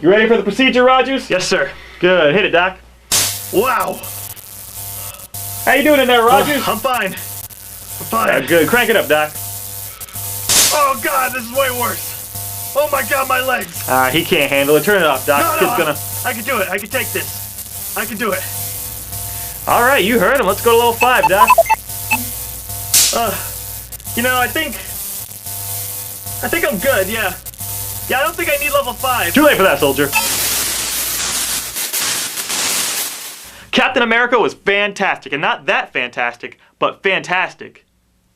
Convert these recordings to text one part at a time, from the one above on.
You ready for the procedure, Rogers? Yes, sir. Good. Hit it, Doc. Wow. How you doing in there, Rogers? I'm fine. I'm fine. Good. Crank it up, Doc. Oh, God, this is way worse. Oh, my God, my legs. He can't handle it. Turn it off, Doc. No, Kid's gonna... I can do it. I can take this. I can do it. All right, you heard him. Let's go to level 5, Doc. You know, I think I'm good, yeah. Yeah, I don't think I need level 5. Too late for that, soldier. Captain America was fantastic, and not that fantastic, but fantastic.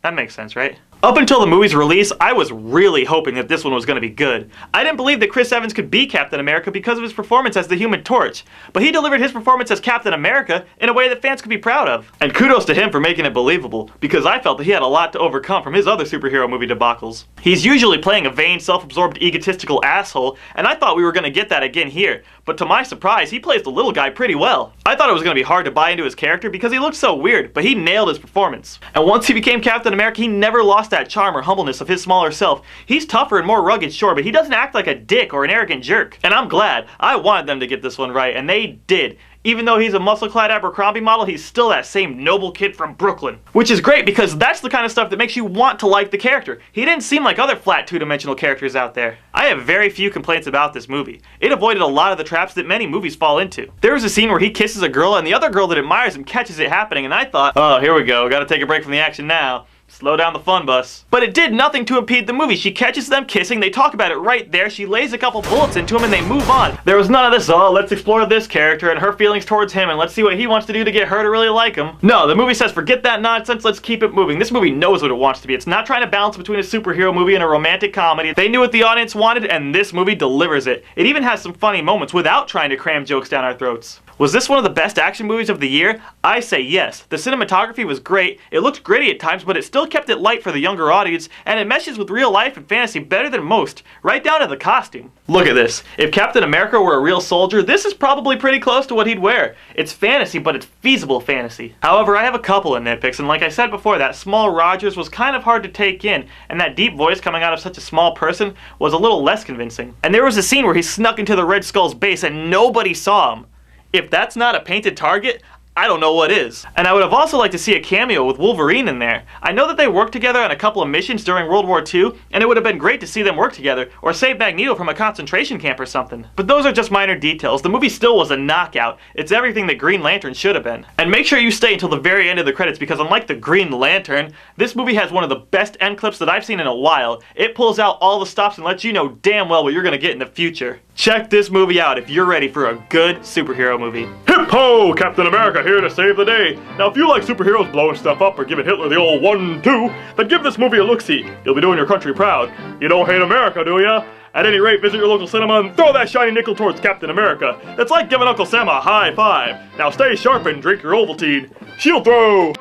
That makes sense, right? Up until the movie's release, I was really hoping that this one was going to be good. I didn't believe that Chris Evans could be Captain America because of his performance as the Human Torch, but he delivered his performance as Captain America in a way that fans could be proud of. And kudos to him for making it believable, because I felt that he had a lot to overcome from his other superhero movie debacles. He's usually playing a vain, self-absorbed, egotistical asshole, and I thought we were going to get that again here, but to my surprise, he plays the little guy pretty well. I thought it was going to be hard to buy into his character because he looked so weird, but he nailed his performance. And once he became Captain America, he never lost that charm or humbleness of his smaller self. He's tougher and more rugged, sure, but he doesn't act like a dick or an arrogant jerk. And I'm glad. I wanted them to get this one right, and they did. Even though he's a muscle-clad Abercrombie model, he's still that same noble kid from Brooklyn. Which is great, because that's the kind of stuff that makes you want to like the character. He didn't seem like other flat two-dimensional characters out there. I have very few complaints about this movie. It avoided a lot of the traps that many movies fall into. There was a scene where he kisses a girl, and the other girl that admires him catches it happening, and I thought, oh, here we go, gotta take a break from the action now. Slow down the fun bus. But it did nothing to impede the movie. She catches them kissing, they talk about it right there, she lays a couple bullets into him, and they move on. There was none of this, oh, let's explore this character and her feelings towards him, and let's see what he wants to do to get her to really like him. No, the movie says forget that nonsense, let's keep it moving. This movie knows what it wants to be. It's not trying to balance between a superhero movie and a romantic comedy. They knew what the audience wanted, and this movie delivers it. It even has some funny moments without trying to cram jokes down our throats. Was this one of the best action movies of the year? I say yes. The cinematography was great, it looked gritty at times, but it still kept it light for the younger audience, and it meshes with real life and fantasy better than most, right down to the costume. Look at this. If Captain America were a real soldier, this is probably pretty close to what he'd wear. It's fantasy, but it's feasible fantasy. However, I have a couple of nitpicks, and like I said before, that small Rogers was kind of hard to take in, and that deep voice coming out of such a small person was a little less convincing. And there was a scene where he snuck into the Red Skull's base and nobody saw him. If that's not a painted target, I don't know what is. And I would have also liked to see a cameo with Wolverine in there. I know that they worked together on a couple of missions during World War II, and it would have been great to see them work together, or save Magneto from a concentration camp or something. But those are just minor details. The movie still was a knockout. It's everything that Green Lantern should have been. And make sure you stay until the very end of the credits, because unlike the Green Lantern, this movie has one of the best end clips that I've seen in a while. It pulls out all the stops and lets you know damn well what you're gonna get in the future. Check this movie out if you're ready for a good superhero movie. Hip ho! Captain America here to save the day. Now if you like superheroes blowing stuff up or giving Hitler the old 1-2, then give this movie a look-see. You'll be doing your country proud. You don't hate America, do ya? At any rate, visit your local cinema and throw that shiny nickel towards Captain America. It's like giving Uncle Sam a high five. Now stay sharp and drink your Ovaltine. Shield throw!